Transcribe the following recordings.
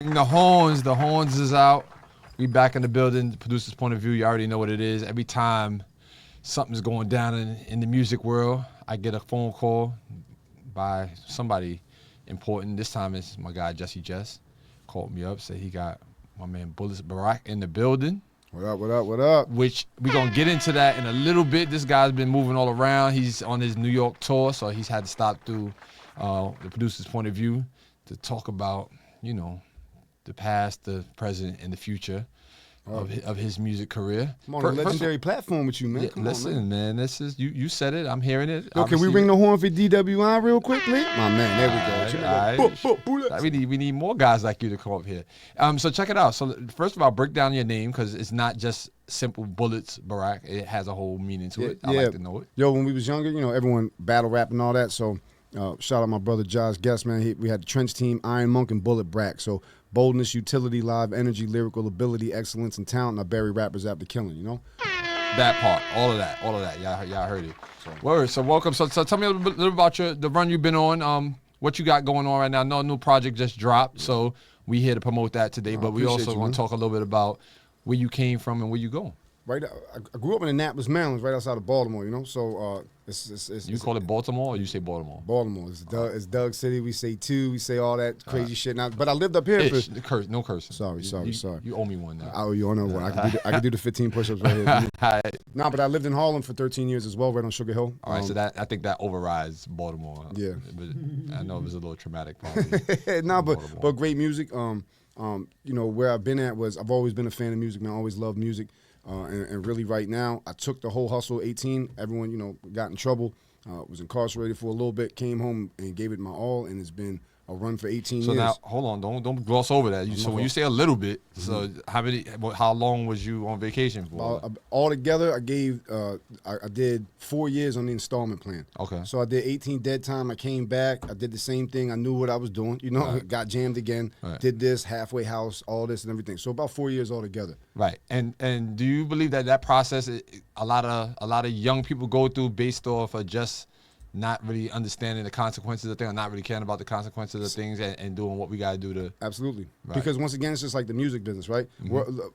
The horns is out. We back in the building. The producer's point of view, you already know what it is. Every time something's going down in the music world, I get a phone call by somebody important. This time it's my guy Jesse Jess. Called me up, said he got my man Bulis Barack in the building. What up, what up, what up? Which we're going to get into that in a little bit. This guy's been moving all around. He's on his New York tour, so he's had to stop through the producer's point of view to talk about, you know, the past, the present, and the future of his music career. I'm on a legendary platform with you, man. Yeah, Come listen, on, man. This is you said it. I'm hearing it. Yo, can we ring the horn for DWI real quickly? My man, there we go. We need more guys like you to come up here. So check it out. So first of all, break down your name because it's not just simple Bulis Barack. It has a whole meaning to it. I like to know it. Yo, when we was younger, you know, everyone battle rap and all that. So shout out my brother Josh Guest, man. We had the Trench Team, Iron Monk, and Bullet Brak. So boldness, utility, live energy, lyrical ability, excellence, and talent. I bury rappers after killing, you know? That part, all of that. Y'all heard it. Word. So welcome. So tell me a little about the run you've been on. What you got going on right now? No new project just dropped, so we here to promote that today. But we also want to talk a little bit about where you came from and where you going. Right, I grew up in Annapolis, Maryland, right outside of Baltimore. You know, so it's you call it Baltimore or you say Baltimore? Baltimore. It's Doug City. We say two. We say all that crazy shit. Now, but I lived up here. No cursing. Sorry. You owe me one now. I owe you another one. I can do the 15 push-ups right here. Nah, but I lived in Harlem for 13 years as well, right on Sugar Hill. All right, so I think that overrides Baltimore. Yeah, but I know it was a little traumatic. Probably. Nah, but great music. You know, where I've been at was I've always been a fan of music, man. I always loved music. And really right now, I took the whole hustle, 18. Everyone, you know, got in trouble, was incarcerated for a little bit, came home and gave it my all, and it's been a run for 18 years. So now, hold on, don't gloss over that. So when you say a little bit, so how long was you on vacation for? Altogether, I did 4 years on the installment plan. Okay. So I did 18 dead time. I came back. I did the same thing. I knew what I was doing. You know, got jammed again. Right. Did this halfway house, all this and everything. So about 4 years altogether. Right. And do you believe that process a lot of young people go through based off of just not really understanding the consequences of things, or not really caring about the consequences of things, and doing what we gotta do to absolutely. Right. Because once again, it's just like the music business, right?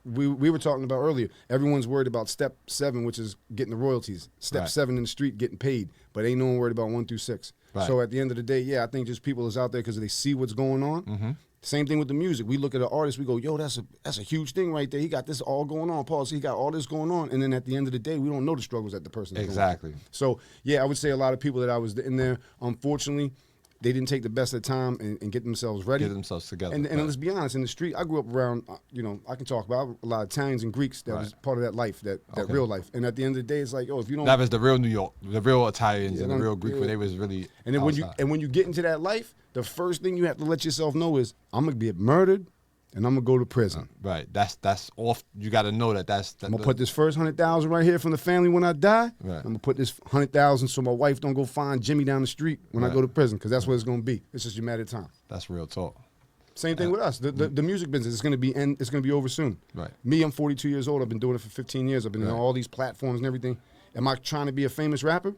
We were talking about earlier. Everyone's worried about step 7, which is getting the royalties. Step 7 in the street, getting paid, but ain't no one worried about 1 through 6. Right. So at the end of the day, yeah, I think just people is out there because they see what's going on. Same thing with the music. We look at an artist, we go, yo, that's a huge thing right there. He got this all going on. Pause. He got all this going on. And then at the end of the day, we don't know the struggles that the person is exactly going through. So, yeah, I would say a lot of people that I was in there, unfortunately, they didn't take the best of time and get themselves ready. Get themselves together. And let's be honest, in the street, I grew up around, you know, I can talk about a lot of Italians and Greeks that was part of that life, that real life. And at the end of the day, it's like, oh, if you don't. That was the real New York, the real Italians and the real Greek, where they was really. And then when you get into that life, the first thing you have to let yourself know is, I'm going to get murdered and I'm going to go to prison. Right. That's off. You got to know that I'm going to put this first 100,000 right here from the family when I die. Right. I'm going to put this 100,000 so my wife don't go find Jimmy down the street when I go to prison, because that's what it's going to be. It's just a matter of time. That's real talk. Same thing with us. The music business is going to be over soon. Right. Me, I'm 42 years old. I've been doing it for 15 years. I've been on all these platforms and everything. Am I trying to be a famous rapper?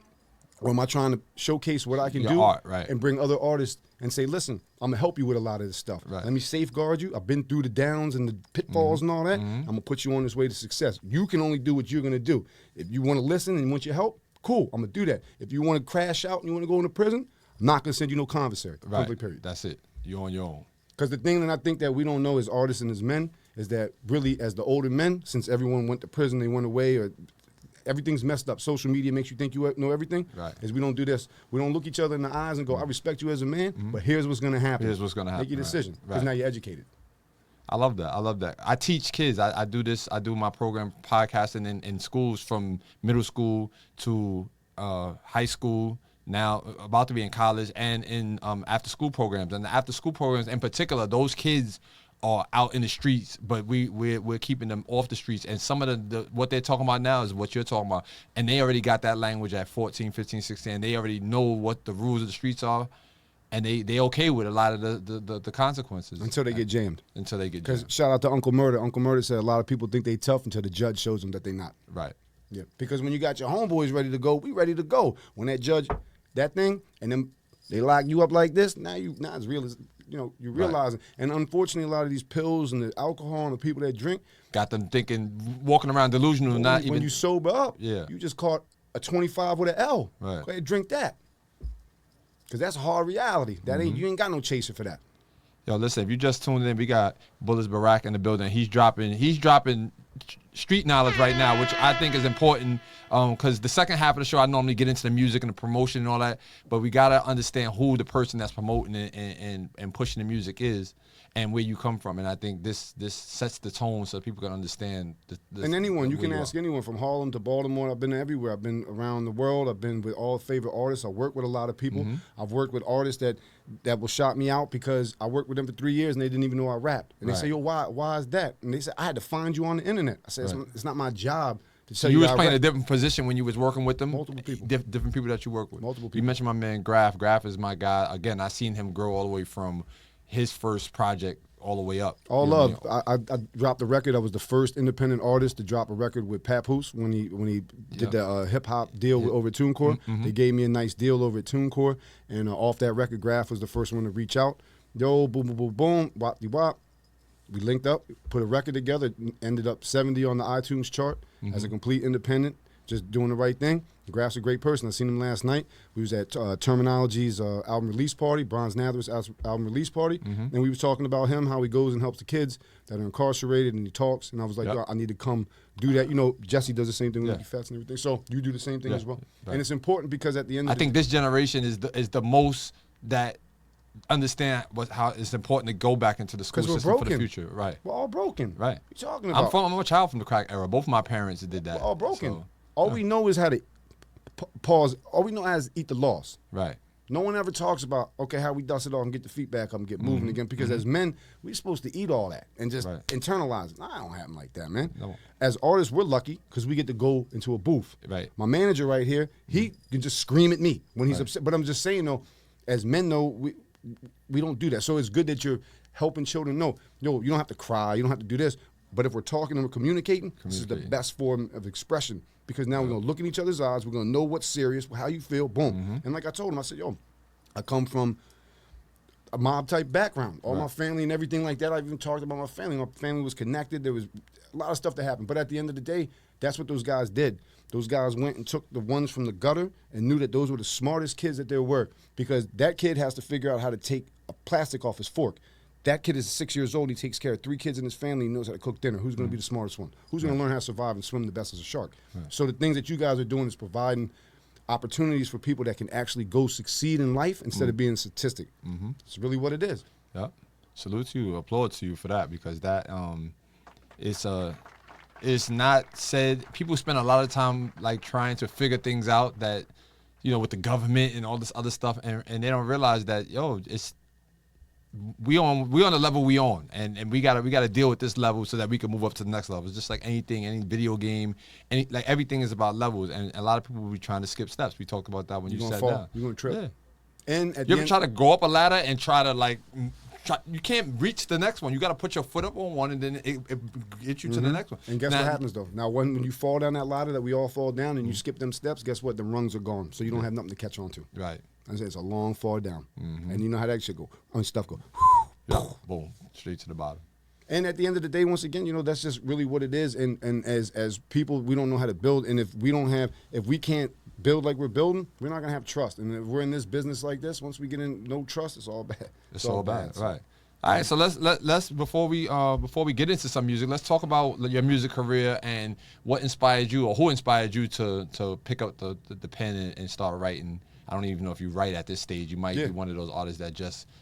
Or am I trying to showcase what I can do art, and bring other artists and say, listen, I'm going to help you with a lot of this stuff. Right. Let me safeguard you. I've been through the downs and the pitfalls and all that. I'm going to put you on this way to success. You can only do what you're going to do. If you want to listen and want your help, cool, I'm going to do that. If you want to crash out and you want to go into prison, I'm not going to send you no commissary. Right. Complete period. That's it. You're on your own. Because the thing that I think that we don't know as artists and as men is that really as the older men, since everyone went to prison, they went away, or everything's messed up. Social media makes you think you know everything. Right. Is we don't do this. We don't look each other in the eyes and go, I respect you as a man, but here's what's going to happen. Here's what's going to happen. Make your decision, because now you're educated. I love that. I teach kids. I do this. I do my program podcasting in schools from middle school to high school, now about to be in college, and in after school programs. And the after school programs in particular, those kids are out in the streets, but we're keeping them off the streets. And some of the what they're talking about now is what you're talking about. And they already got that language at 14, 15, 16. They already know what the rules of the streets are. And they okay with a lot of the consequences. Until they get jammed. Until they get jammed. Because shout out to Uncle Murder. Uncle Murder said a lot of people think they tough until the judge shows them that they not. Right. Yeah. Because when you got your homeboys ready to go, we ready to go. When that judge, that thing, and then they lock you up like this, now it's real. you realize it. And unfortunately, a lot of these pills and the alcohol and the people that drink got them thinking, walking around delusional, when you sober up, you just caught a 25 with an L. Right. Go ahead, drink that. Because that's a hard reality. That you ain't got no chaser for that. Yo, listen, if you just tuned in, we got Bulis Barack in the building. He's dropping street knowledge right now, which I think is important, because the second half of the show, I normally get into the music and the promotion and all that, but we got to understand who the person that's promoting it and pushing the music is and where you come from. And I think this sets the tone so people can understand. And anyone, you can ask anyone from Harlem to Baltimore. I've been everywhere. I've been around the world. I've been with all favorite artists. I work with a lot of people. I've worked with artists that will shout me out because I worked with them for 3 years and they didn't even know I rapped. And they say, yo, why is that? And they said, I had to find you on the internet. I said, it's not my job to tell you. You was playing a different position when you was working with them? Multiple people. Different people that you work with. Multiple people. You mentioned my man Graf. Graf is my guy. Again, I seen him grow all the way from his first project all the way up. All love. I dropped a record. I was the first independent artist to drop a record with Papoose when he did the hip hop deal over at TuneCore. They gave me a nice deal over at TuneCore, and off that record, Graf was the first one to reach out. Yo, boom, boom, boom, boom, wop de wop. We linked up, put a record together, ended up 70 on the iTunes chart as a complete independent, just doing the right thing. Graf's a great person. I seen him last night. We was at Terminology's album release party, Bronze Nather's album release party, and we was talking about him, how he goes and helps the kids that are incarcerated, and he talks, and I was like, yo, I need to come do that. You know, Jesse does the same thing with Nicky Fats and everything, so you do the same thing as well. Right. And it's important because at the end of I think this generation is the most that understand how it's important to go back into the school system for the future. Right. We're all broken. Right. What you talking about? I'm a child from the crack era. Both of my parents did that. We're all broken. So, all we know is how to pause. All we know how is eat the loss. Right. No one ever talks about, okay, how we dust it off and get the feet back up and get moving again. Because as men, we're supposed to eat all that and just internalize it. I don't have them like that, man. No. As artists, we're lucky because we get to go into a booth. Right. My manager right here, he can just scream at me when he's upset. But I'm just saying, though, as men, though, we don't do that. So it's good that you're helping children know, yo, you don't have to cry, you don't have to do this. But if we're talking and we're communicating, this is the best form of expression because now we're going to look in each other's eyes, we're going to know what's serious, how you feel, boom. And like I told him, I said, yo, I come from a mob-type background. All my family and everything like that, I even talked about my family. My family was connected. There was a lot of stuff that happened. But at the end of the day, that's what those guys did. Those guys went and took the ones from the gutter and knew that those were the smartest kids that there were because that kid has to figure out how to take a plastic off his fork. That kid is 6 years old. He takes care of 3 kids in his family. He knows how to cook dinner. Who's going to be the smartest one? Who's going to learn how to survive and swim the best as a shark? So the things that you guys are doing is providing opportunities for people that can actually go succeed in life instead of being a statistic. It's really what it is. Yep. Salute to you. Applaud to you for that because that it's not said. People spend a lot of time like trying to figure things out that, you know, with the government and all this other stuff, and they don't realize that, yo, we on the level we on, and we gotta deal with this level so that we can move up to the next level. It's just like anything, any video game, like everything is about levels, and a lot of people will be trying to skip steps. We talked about that when you sat down. You're gonna trip. Yeah. And at you ever try to go up a ladder and try to you can't reach the next one. You got to put your foot up on one, and then it gets you to the next one. And guess what happens, though? Now, when you fall down that ladder that we all fall down and you skip them steps, guess what? The rungs are gone. So you don't have nothing to catch on to. Right. I say it's a long fall down. And you know how that shit go. Stuff go. Boom. Straight to the bottom. And at the end of the day, once again, you know, that's just really what it is. And as people, we don't know how to build. And if we can't build like we're building, we're not going to have trust. And if we're in this business like this, once we get in no trust, it's all bad. It's all bad. Right. All right, so let's before we get into some music, let's talk about your music career and what inspired you or who inspired you to pick up the pen and start writing. I don't even know if you write at this stage. You might be one of those artists that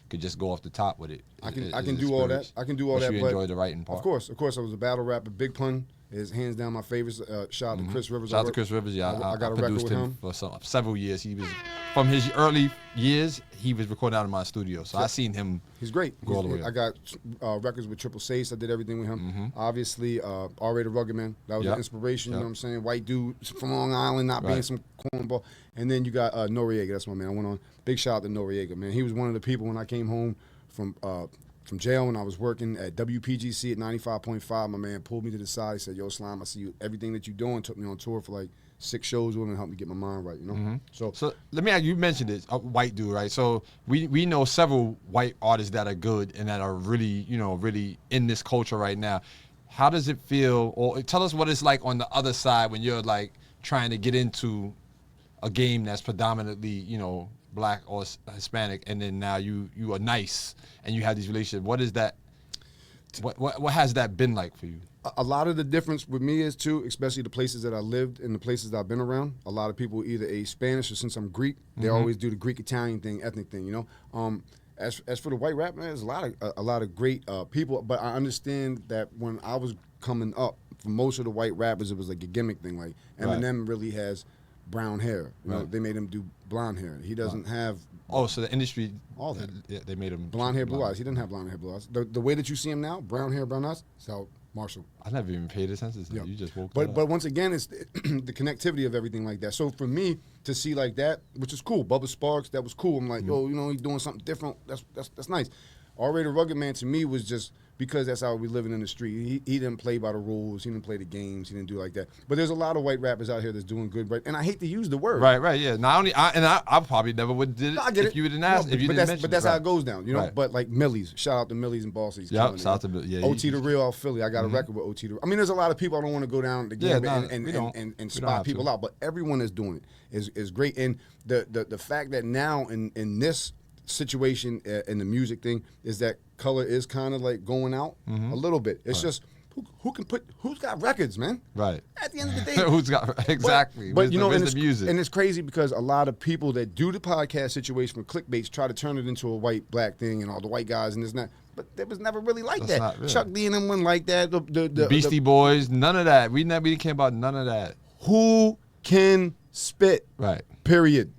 could just go off the top with it. I can do all that. I can do all that. You enjoy the writing part. Of course. I was a battle rapper. Big Pun is hands down my favorite. Shout out to Chris Rivers. Shout out to Chris Rivers. Yeah, I got a record with him for several years. He was from his early years. He was recording out of my studio, so I seen him. He's great. All the way I got records with Triple Sace. I did everything with him. Obviously, R-Rated Rugged Man. That was an inspiration. You know what I'm saying? White dude from Long Island, not being some cornball. And then you got Noriega. That's my man. I went on. Big shout out to Noriega, man. He was one of the people when I came home from from jail when I was working at WPGC at 95.5. My man pulled me to the side. He said, "Yo, Slime, I see you. Everything that you're doing." Took me on tour for like 6 shows with him and helped me get my mind right. You know. Mm-hmm. So let me ask you. You mentioned it, a white dude, right? So we know several white artists that are good and that are really, really in this culture right now. How does it feel? Or tell us what it's like on the other side when you're like trying to get into a game that's predominantly, Black or Hispanic, and then now you are nice and you have these relationships. What is that? What has that been like for you? A lot of the difference with me is too, especially the places that I lived and the places that I've been around. A lot of people either Spanish or since I'm Greek, they always do the Greek Italian thing, ethnic thing. As for the white rap, man, there's a lot of great people, but I understand that when I was coming up, for most of the white rappers, it was like a gimmick thing. Like Eminem really has brown hair. They made him do blonde hair. He doesn't have. Oh, so the industry, all that. They made him blonde hair, blue eyes. He didn't have blonde hair, blue eyes. The way that you see him now, brown hair, brown eyes, is how Marshall. I never even paid attention to that. You just woke up. But once again, it's the connectivity of everything like that. So for me to see like that, which is cool, Bubba Sparks, that was cool. I'm like, yo, he's doing something different. That's nice. R-Rated Rugged Man to me was just because that's how we living in the street. He didn't play by the rules. He didn't play the games. He didn't do like that. But there's a lot of white rappers out here that's doing good. Right? And I hate to use the word. Right, yeah. Not only I probably never would did it if you didn't ask. But that's how it goes down, But like Millie's, shout out to Millie's and Bossies. Yep, shout out to Millie's. Yeah, OT the Real out Philly. I got a record with OT the Real. I mean, there's a lot of people I don't want to go down the game and spot people out. But everyone that's doing it is great. And the fact that now in this situation in the music thing is that color is kind of like going out a little bit. It's just who's got records, man? Right. At the end of the day, who's got exactly? But where's the music? And it's crazy because a lot of people that do the podcast situation for clickbaits try to turn it into a white black thing and all the white guys and this and that. But it was never really like that. Really. Chuck D and them wasn't like that. The Beastie Boys, none of that. We didn't care about none of that. Who can spit? Right. Period.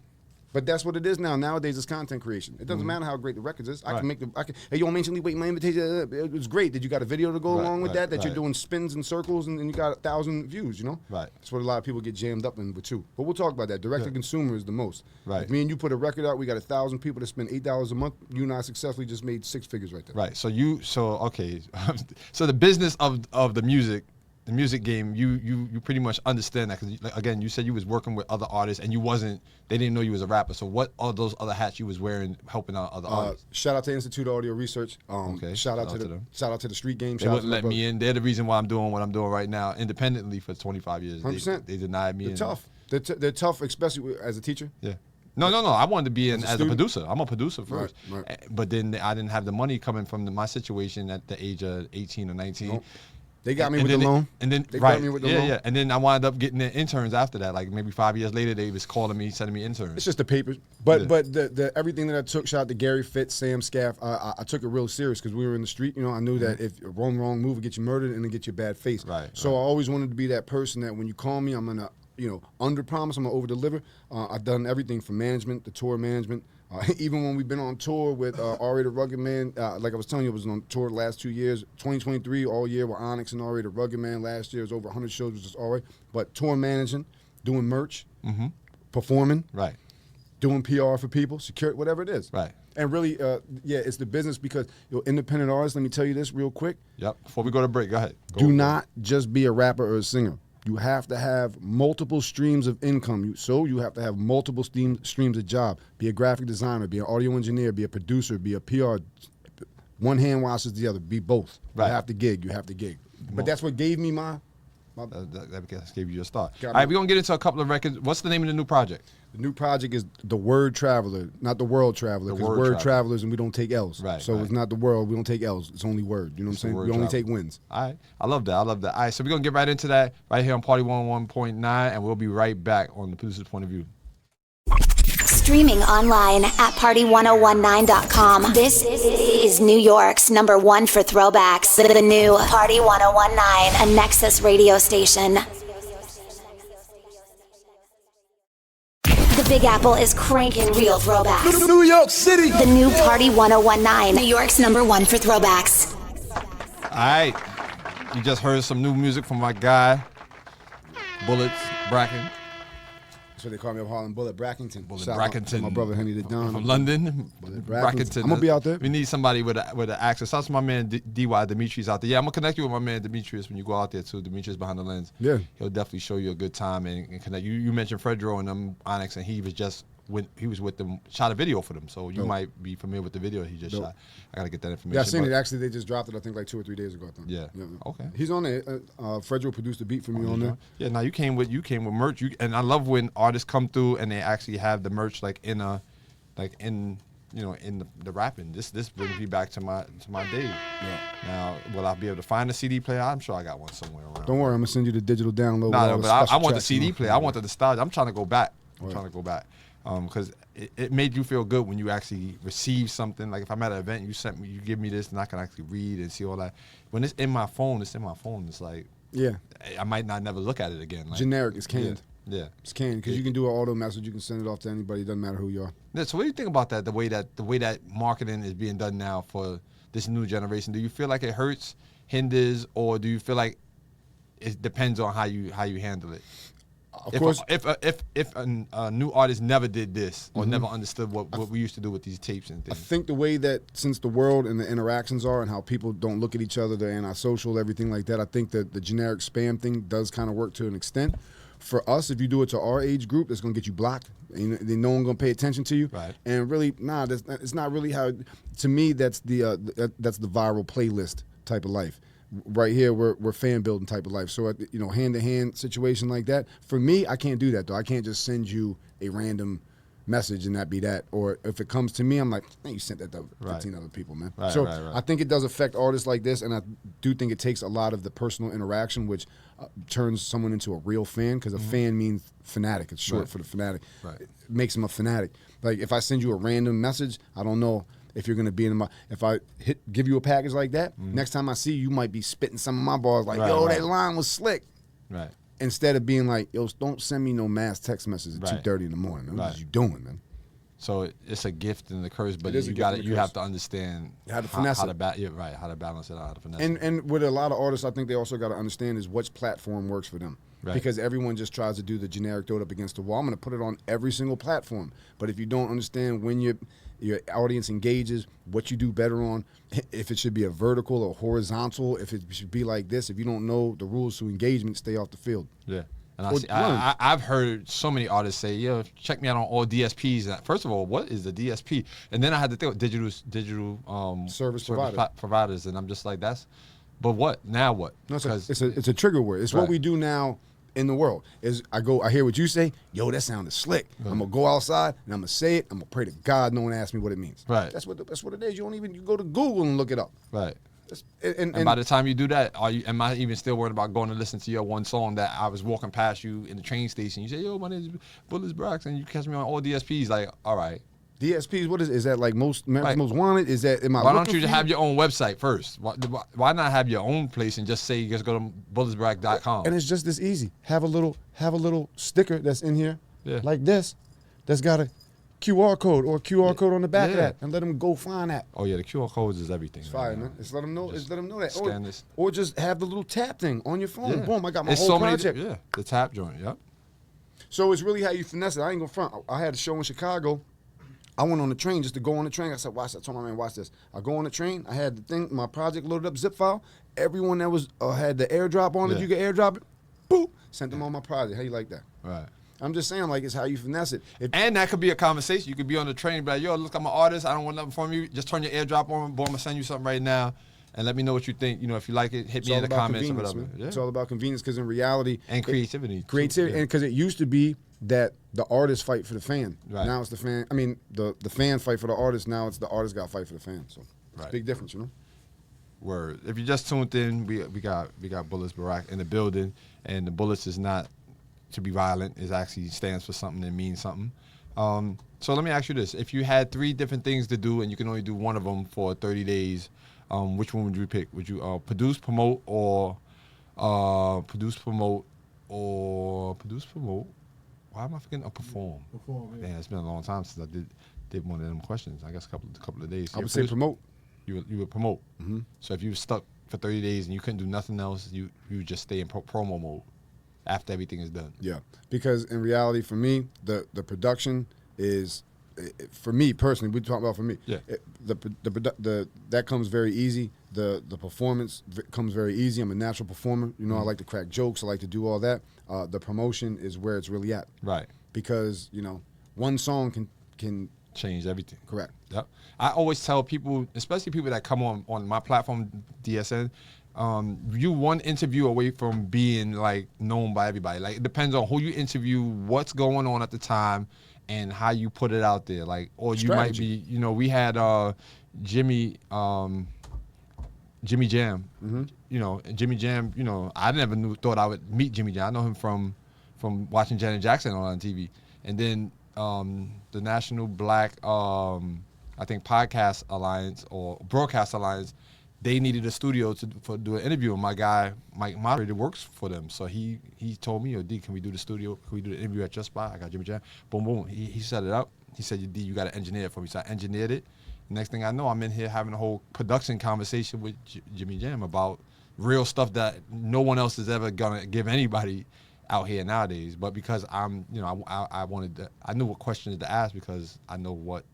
But that's what it is now. Nowadays, it's content creation. It doesn't matter how great the records is. I can make hey, yo, mentionally wait, my invitation. It was great. Did you got a video to go along with that? That you're doing spins and circles and you got 1,000 views, Right. That's what a lot of people get jammed up in with too. But we'll talk about that. Direct to consumer is the most. Right. If me and you put a record out, we got 1,000 people that spend $8 a month. You and I successfully just made 6 figures right there. Right. So okay. So the business of the music game, you pretty much understand that because again, you said you was working with other artists and they didn't know you was a rapper. So what are those other hats you was wearing helping out other artists? Shout out to Institute of Audio Research. Shout out to the Street Game. They wouldn't let me in. They're the reason why I'm doing what I'm doing right now independently for 25 years. 100%. They denied me. They're tough. They're tough, especially as a teacher. Yeah. No. I wanted to be in as a producer. I'm a producer first. Right. But then I didn't have the money coming from my situation at the age of 18 or 19. Nope. They got me with the loan. And then got me with the loan. Yeah. And then I wound up getting the interns after that. Like maybe 5 years later, they was calling me, sending me interns. It's just the papers. But the everything that I took, shout out to Gary Fitz, Sam Scaff, I took it real serious because we were in the street. I knew that if a wrong move would get you murdered and then get you a bad face. Right. So I always wanted to be that person that when you call me, I'm gonna under promise, I'm gonna over deliver. I've done everything from management to tour management. Even when we've been on tour with R-Rated Rugged Man, like I was telling you, I was on tour the last 2 years. 2023 all year with Onyx and R-Rated Rugged Man. Last year was over 100 shows, which is all right. But tour managing, doing merch, performing, right, doing PR for people, security, whatever it is. Right. And really, it's the business because independent artists, let me tell you this real quick. Yep. Before we go to break, go ahead. Do not just be a rapper or a singer. You have to have multiple streams of income. You have to have multiple streams of job. Be a graphic designer, be an audio engineer, be a producer, be a PR. One hand washes the other. Be both. Right. You have to gig. But that's what gave me my that gave you your start. All right, we're going to get into a couple of records. What's the name of the new project? The new project is The Word Traveler, not The World Traveler, because Word Travelers and we don't take L's. Right. So it's not the world, we don't take L's. It's only word. You know what I'm saying? We only take wins. All right. I love that. All right, so we're going to get right into that right here on Party 101.9, and we'll be right back on the producer's point of view. Streaming online at party1019.com. This is New York's #1 for throwbacks. The new Party 1019, a Nexus radio station. The Big Apple is cranking real throwbacks. New York City. The new Party 1019, New York's #1 for throwbacks. All right. You just heard some new music from my guy, Bulis Barack. So they call me up Harlem Bullet Brackington. Bullet Shout out to Brackington. my brother Henny the Don. From London. Bullet Brackington. I'm gonna be out there. We need somebody with an accent. Shout out to my man DY Demetrius out there. Yeah, I'm gonna connect you with my man Demetrius when you go out there too. Demetrius behind the lens. Yeah. He'll definitely show you a good time and connect. You mentioned Fredro and them Onyx, and he was with them, shot a video for them. So you might be familiar with the video he just shot. I gotta get that information. Yeah, I seen it. Actually, they just dropped it, I think, like 2 or 3 days ago, I think. Yeah. Okay. He's on there. Fredro produced the beat for me on there. Yeah, now you came with merch. And I love when artists come through and they actually have the merch in the rapping. This brings me back to my days. Yeah. Now, will I be able to find a CD player? I'm sure I got one somewhere around. Don't worry, I'm gonna send you the digital download. No, with but all the I want the tracks CD on. player. I want the nostalgia. I'm trying to go back. Because it made you feel good when you actually receive something. Like if I'm at an event, you give me this, and I can actually read and see all that. When it's in my phone, it's like, yeah, I might not never look at it again. Like, generic, it's canned. Yeah. It's canned because you can do an auto message. You can send it off to anybody. It doesn't matter who you are. Yeah, so what do you think about that? The way that marketing is being done now for this new generation. Do you feel like it hinders, or do you feel like it depends on how you handle it? Of course, if a new artist never did this or never understood what we used to do with these tapes and I things. think the way that since the world and the interactions are and how people don't look at each other, they're antisocial, everything like that, I think that the generic spam thing does kind of work to an extent. For us, if you do it to our age group, it's going to get you blocked. And no one's going to pay attention to you. Right. And really, it's not really how. To me, that's the viral playlist type of life. Right here, we're fan building type of life. So, hand to hand situation like that. For me, I can't do that though. I can't just send you a random message and that be that. Or if it comes to me, I'm like, man, you sent that to 15 other people, man. Right, so right. I think it does affect artists like this, and I do think it takes a lot of the personal interaction, which turns someone into a real fan, because a fan means fanatic. It's short for the fanatic. Right. It makes them a fanatic. Like if I send you a random message, I don't know if you're gonna be in my. If I give you a package like that, next time I see you, might be spitting some of my bars like, that line was slick. Right. Instead of being like, yo, don't send me no mass text message at 2:30 in the morning. Man. What are you doing, man? So it's a gift and a curse, but you have to understand how to finesse how to balance it out, how to finesse it. And with a lot of artists, I think they also got to understand is which platform works for them. Right. Because everyone just tries to do the generic throw it up against the wall. I'm going to put it on every single platform. But if you don't understand when your audience engages, what you do better on, if it should be a vertical or horizontal, if it should be like this, if you don't know the rules to engagement, stay off the field. Yeah. And I've heard so many artists say, yo, check me out on all DSPs. First of all, what is the DSP? And then I had to think of digital service providers. And I'm just like, but what? Now what? No, it's a trigger word. It's what we do now in the world. I hear what you say, yo, that sounded slick. I'm going to go outside and I'm going to say it. I'm going to pray to God no one asks me what it means. Right. That's what it is. You go to Google and look it up. Right. And by the time you do that, am I even still worried about going to listen to your one song that I was walking past you in the train station? You say, yo, my name is Bulis Barack, and you catch me on all DSPs. Like, all right. DSPs, what is that like most wanted? Is that, why don't you just have your own website first? Why not have your own place and just say, just go to bulisbarack.com? And it's just this easy. Have a little sticker that's in here like this that's got a QR code or QR code on the back of that, and let them go find that. Oh yeah, the QR codes is everything. It's fire, man. Just let them know. Just let them know that. Scan this. Or just have the little tap thing on your phone. Yeah. Boom! I got my whole project. The tap joint. Yep. So it's really how you finesse it. I ain't gonna front. I had a show in Chicago. I went on the train just to go on the train. I said, watch that. I told my man, watch this. I go on the train. I had the thing, my project loaded up, zip file. Everyone that was had the airdrop on it, you could airdrop it. Boop! Sent them on my project. How you like that? Right. I'm just saying, like, it's how you finesse it. And that could be a conversation. You could be on the train and be like, yo, look, I'm an artist. I don't want nothing from you. Just turn your airdrop on. Boom, I'm going to send you something right now. And let me know what you think. If you like it, hit me in the comments or whatever. Yeah. It's all about convenience, because in reality. And creativity. And because it used to be that the artist fight for the fan. Right. Now it's the fan. I mean, the fan fight for the artist. Now it's the artist got to fight for the fan. So it's a big difference, Word. If you just tuned in, we got Bulis Barack in the building. And the Bulis is not to be violent. It actually stands for something and means something. So let me ask you this. If you had 3 different things to do and you can only do one of them for 30 days, which one would you pick? Would you produce, promote, or why am I forgetting? Perform. Yeah. It's been a long time since I did one of them questions. I guess a couple of days. I would say promote. You would promote. Mm-hmm. So if you were stuck for 30 days and you couldn't do nothing else, you would just stay in promo mode. after everything is done. Yeah, because in reality, for me, the production is, for me personally, we talk about for me. Yeah. That comes very easy. The performance comes very easy. I'm a natural performer. You know, I like to crack jokes. I like to do all that. The promotion is where it's really at. Right. Because one song can change everything. Correct. Yep. I always tell people, especially people that come on my platform, DSN, you one interview away from being like known by everybody. Like, it depends on who you interview, what's going on at the time, and how you put it out there. Like, or you Strategy. might be, we had Jimmy Jam. And Jimmy Jam, I never thought I would meet Jimmy Jam. I know him from watching Janet Jackson on TV. And then the National Black, I think, Podcast Alliance or Broadcast Alliance, they needed a studio to do an interview. And my guy, Mike Moderator, works for them. So he told me, D, can we do the studio? Can we do the interview at your spot? I got Jimmy Jam. Boom, boom. He set it up. He said, D, you got to engineer it for me. So I engineered it. Next thing I know, I'm in here having a whole production conversation with Jimmy Jam about real stuff that no one else is ever gonna give anybody out here nowadays. But because I'm, I knew what questions to ask because I know what.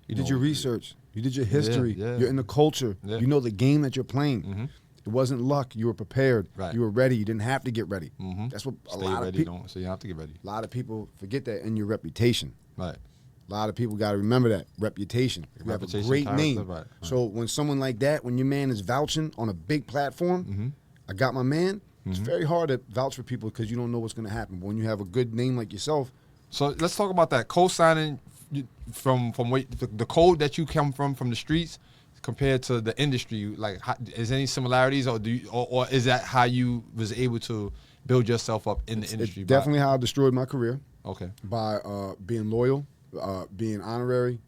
You did your research. You did your history. Yeah. You're in the culture. Yeah. You know the game that you're playing. Mm-hmm. It wasn't luck. You were prepared. Right. You were ready. You didn't have to get ready. Mm-hmm. That's what Stay a lot ready, of people. so you have to get ready. A lot of people forget that in your reputation. Right. A lot of people got to remember that reputation. You have a great character, name. right. So when someone like that, when your man is vouching on a big platform, I got my man. It's very hard to vouch for people because you don't know what's going to happen. But when you have a good name like yourself, so let's talk about that co-signing from the code that you come from the streets compared to the industry. Like, is there any similarities, or or is that how you was able to build yourself up in the industry? it's definitely how I destroyed my career. Okay. By being loyal, being honorary,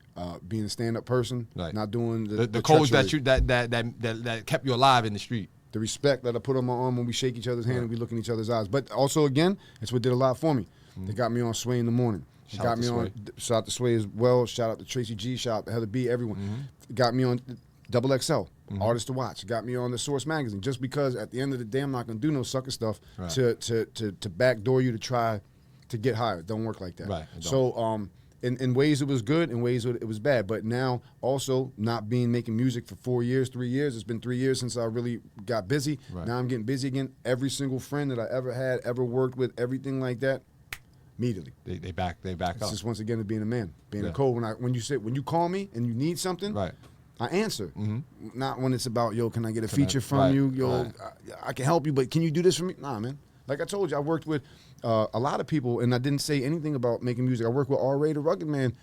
being a stand-up person, Right. not doing The codes treachery. that kept you alive in the street. The respect that I put on my arm when we shake each other's hand and we look in each other's eyes. But also, again, it's what did a lot for me. They got me on Sway in the morning. They Shout got out to me Sway. on. Shout out to Sway as well. Shout out to Tracy G. Shout out to Heather B. Everyone. Got me on Double XL, Artist to Watch. Got me on the Source magazine. Just because at the end of the day, I'm not gonna do no sucker stuff Right. to backdoor you to try to get hired. Don't work like that. Right, it don't. So in ways it was good, in ways it was bad. But now also not making music for 4 years, 3 years. It's been 3 years since I really got busy. Right. Now I'm getting busy again. Every single friend that I ever had, ever worked with, everything like that, immediately. They back It's up. just once again to being a man, being Yeah. a code. When you call me and you need something, Right. I answer. Not when it's about, yo, can I get a Can I- feature from right, you? Yo, right. I can help you, but can you do this for me? Nah, man. Like I told you, I worked with a lot of people, and I didn't say anything about making music. I worked with R.A. the Rugged Man.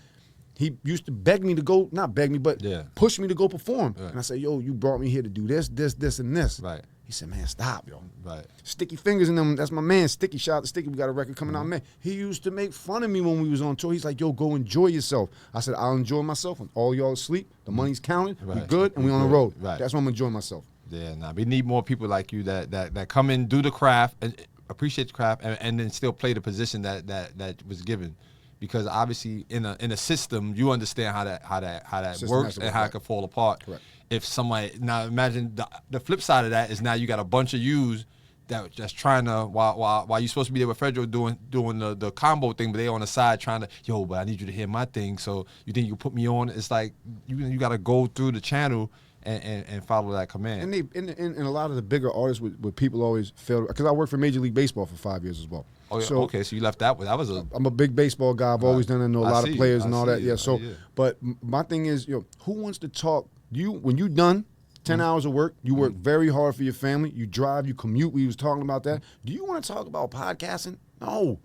He used to beg me to go, not beg me, but Yeah. push me to go perform. Right. And I said, yo, you brought me here to do this, and this. Right. He said, man, stop, yo. Right. Sticky Fingers and them, that's my man, Sticky. Shout out to Sticky, we got a record coming out, man. He used to make fun of me when we was on tour. He's like, yo, go enjoy yourself. I said, I'll enjoy myself when all y'all asleep, the money's counted, we Right. good, and we We on the good. road. Right. That's when I'm enjoying myself. Yeah, we need more people like you that come in, do the craft, and appreciate the craft, and then still play the position that was given. Because obviously, in a system, you understand how that System works has to and work, how it right. can fall apart. Correct. If somebody now imagine the flip side of that is now you got a bunch of yous that just trying to while you're supposed to be there with Federal doing the combo thing, but they on the side trying to but I need you to hear my thing. So you think you put me on? It's like you got to go through the channel and follow that command. And a lot of the bigger artists would people always fail, because I worked for Major League Baseball for 5 years as well. Oh, yeah, So okay, so you left that was a I'm a big baseball guy. I've always done it. I know a I lot see of you. players I and all see that. you. Yeah. So, Yeah. but my thing is, who wants to talk? When you done 10 hours of work, you work very hard for your family. You drive, you commute. We was talking about that. Do you want to talk about podcasting? No.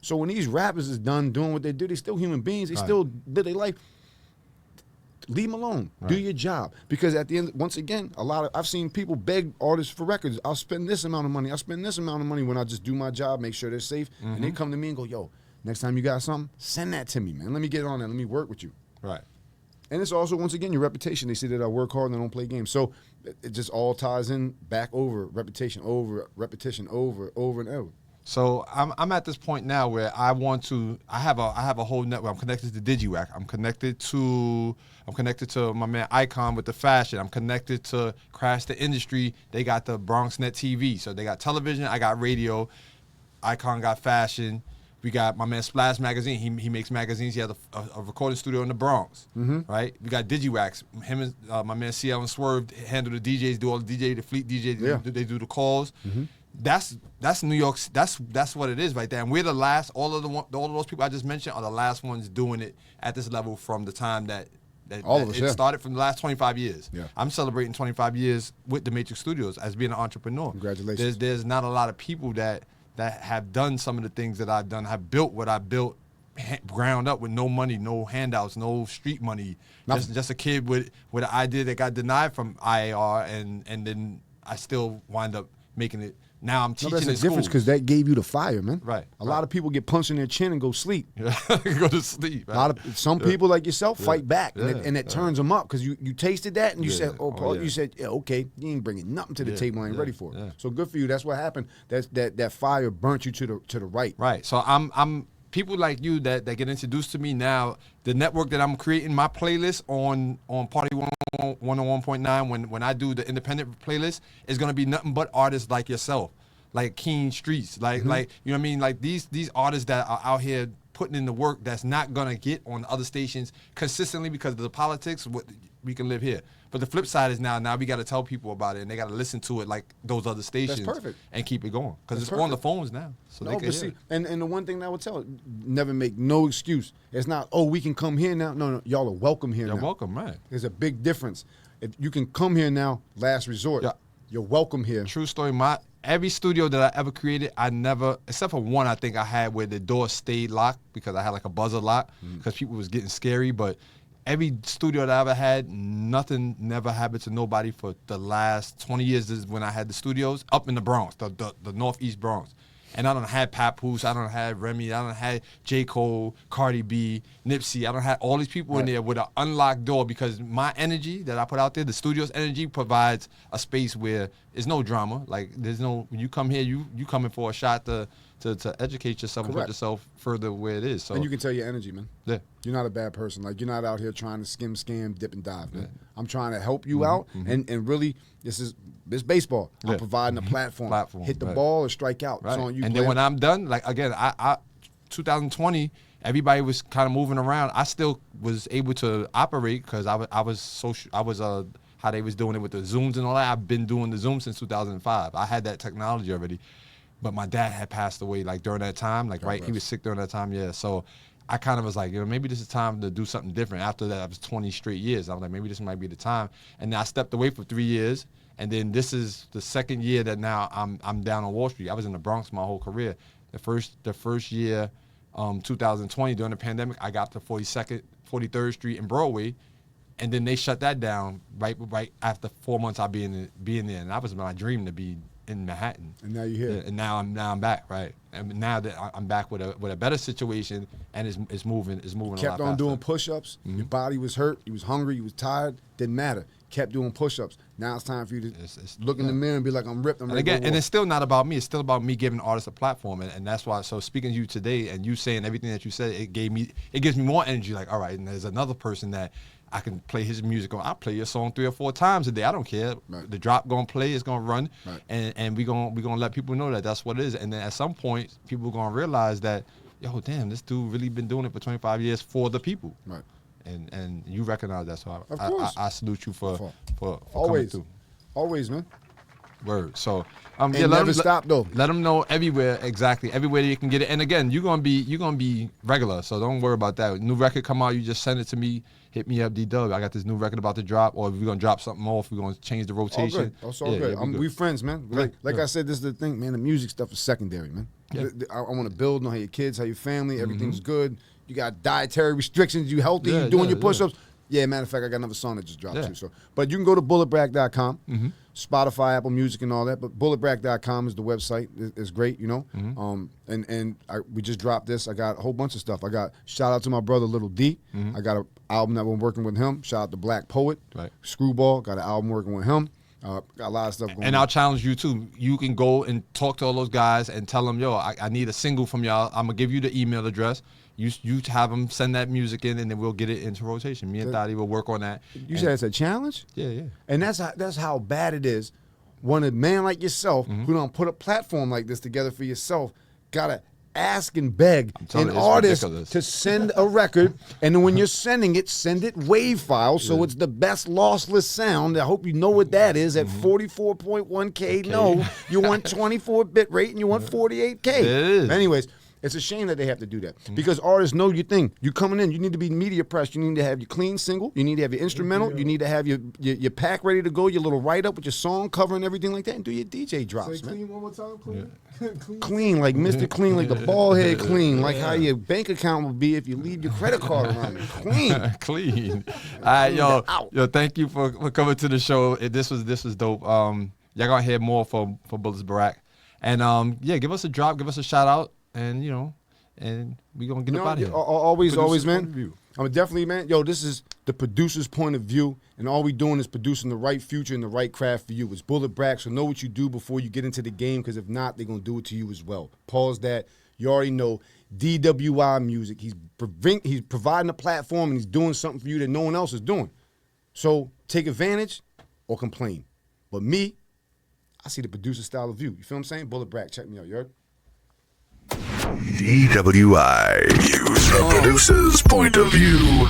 So when these rappers is done doing what they do, they still human beings. They Right. still live their life. Leave them alone. Do Right. your job. Because at the end, once again, I've seen people beg artists for records. I'll spend this amount of money. I'll spend this amount of money when I just do my job, make sure they're safe. And they come to me and go, yo, next time you got something, send that to me, man. Let me get on that. Let me work with you. right. And it's also, once again, your reputation. They see that I work hard and I don't play games. So it just all ties in back over, repetition over, and over. So I'm at this point now where I have a whole network. I'm connected to DigiWack. I'm connected to my man Icon with the fashion. I'm connected to Crash the Industry. They got the BronxNet TV. So they got television, I got radio. Icon got fashion. We got my man Splash Magazine. He makes magazines. He has a recording studio in the Bronx, right? We got DigiWax. Him and my man CL and Swerve handle the DJs, do all the DJ, the fleet DJs. Yeah. They do the calls. That's New York. That's what it is right there. And we're the last. All of those people I just mentioned are the last ones doing it at this level from the time that it started from the last 25 years. Yeah. I'm celebrating 25 years with the Matrix Studios as being an entrepreneur. Congratulations. There's not a lot of people that have done some of the things that I've done, have built what I built ground up with no money, no handouts, no street money. Just a kid with an idea that got denied from IAR, and then I still wind up making it. Now I'm teaching in schools. That's the difference because that gave you the fire, man. Right. A lot of people get punched in their chin and go sleep. Go to sleep. Right? Some people like yourself fight back, and it turns them up because you tasted that and you said, you said, yeah, okay, you ain't bringing nothing to the table. I ain't ready for it. Yeah. So good for you. That's what happened. That fire burnt you to the right. Right. So I'm people like you that get introduced to me now. The network that I'm creating my playlist on Party 101.9 when I do the independent playlist is gonna be nothing but artists like yourself, like Keen Streets, like you know what I mean, like these artists that are out here putting in the work that's not gonna get on other stations consistently because of the politics. We can live here. But the flip side is now we got to tell people about it, and they got to listen to it like those other stations. That's perfect. And keep it going because it's on the phones now. So they can hear it. And the one thing that I would tell, never make no excuse. It's not, we can come here now. No, y'all are welcome here now. You're welcome, right? There's a big difference. If you can come here now, last resort. Yeah. You're welcome here. True story. Every studio that I ever created, I never, except for one I think I had where the door stayed locked because I had like a buzzer lock because people was getting scary, but every studio that I ever had, nothing never happened to nobody for the last 20 years. This is when I had the studios up in the Bronx, the Northeast Bronx. And I done had Papoose, I done had Remy, I done had J. Cole, Cardi B, Nipsey. I done had all these people in there with an unlocked door because my energy that I put out there, the studio's energy provides a space where there's no drama. Like there's no, when you come here, you coming for a shot to educate yourself and put yourself further where it is. So, and you can tell your energy, man. Yeah. You're not a bad person. Like, you're not out here trying to scam, dip, and dive, man. I'm trying to help you out, and really, this baseball. I'm providing a platform. Hit the ball or strike out. Right. It's on you, and then when I'm done, like, again, I 2020, everybody was kind of moving around. I still was able to operate because I was social. I was how they was doing it with the Zooms and all that. I've been doing the Zoom since 2005. I had that technology already. But my dad had passed away like during that time, he was sick during that time, yeah. So I kind of was like, maybe this is time to do something different. After that, it was 20 straight years. I was like, maybe this might be the time. And then I stepped away for 3 years, and then this is the second year that now I'm down on Wall Street. I was in the Bronx my whole career. The first year, 2020 during the pandemic, I got to 43rd Street and Broadway, and then they shut that down right after 4 months I being there, and that was my dream to be in Manhattan. And now you're here. Yeah, and now I'm back, right? And now that I'm back with a better situation, and it's moving a lot faster. Kept on doing push-ups. Your body was hurt. You was hungry. You was tired. Didn't matter. Kept doing push-ups. Now it's time for you to look in the mirror and be like, I'm ripped. And it's still not about me. It's still about me giving artists a platform, and that's why. So speaking to you today, and you saying everything that you said, it gives me more energy. Like, all right, and there's another person that I can play his music on. I'll play your song 3 or 4 times a day. I don't care. Right. The drop gonna play, it's gonna run, and we gonna let people know that that's what it is. And then at some point, people are gonna realize that, yo, damn, this dude really been doing it for 25 years for the people. Right. And you recognize that, so I salute you for always coming through. Always, man. Word. So never stop though. Let them know everywhere everywhere you can get it. And again, you're gonna be regular, so don't worry about that. New record come out, you just send it to me. Hit me up, D-Dub. I got this new record about to drop, or if we're gonna drop something off, we're gonna change the rotation. All good. We friends, man. Like I said, this is the thing, man. The music stuff is secondary, man. Yeah. I want to build, know how your kids, how your family, everything's good. You got dietary restrictions, you healthy, you doing your push-ups. Yeah, matter of fact, I got another song that just dropped too. So, but you can go to bulletbrak.com, Spotify, Apple Music, and all that. But bulletbrak.com is the website. It's great, you know. We just dropped this. I got a whole bunch of stuff. I got shout out to my brother Little D. I got an album that we're working with him. Shout out to Black Poet. Right. Screwball got an album working with him. Got a lot of stuff going on. And I'll challenge you too. You can go and talk to all those guys and tell them, yo, I need a single from y'all. I'm gonna give you the email address. You have them send that music in, and then we'll get it into rotation. Me and Thotty will work on that. You said it's a challenge? Yeah. And that's how bad it is when a man like yourself, who don't put a platform like this together for yourself, gotta ask and beg telling an you, it's artist ridiculous. to send a record, and then when you're sending it, send it WAV file, so it's the best lossless sound. I hope you know what that is at 44.1K. No, you want 24 bit rate and you want 48K. It is. Anyways, it's a shame that they have to do that because artists know your thing. You coming in, you need to be media pressed. You need to have your clean single. You need to have your instrumental. You need to have your pack ready to go, your little write up with your song cover and everything like that, and do your DJ drops, man. Clean one more time, clean. Clean, like Mr. Clean, like the bald head clean, like how your bank account would be if you leave your credit card around it. Clean. Clean. All right, yo, thank you for coming to the show. This was dope. Y'all gonna hear more from Bulis Barack, and yeah, give us a drop, give us a shout out, and and we gonna get up out of here. Always, man. I'm definitely, man. Yo, this is the producer's point of view, and all we doing is producing the right future and the right craft for you. It's Bulis Barack, so know what you do before you get into the game, because if not, they're gonna do it to you as well. Pause that. You already know DWI music. He's providing a platform and he's doing something for you that no one else is doing. So take advantage or complain. But me, I see the producer style of view. You feel what I'm saying? Bulis Barack, check me out. You heard? DWI. Use the producer's point of view.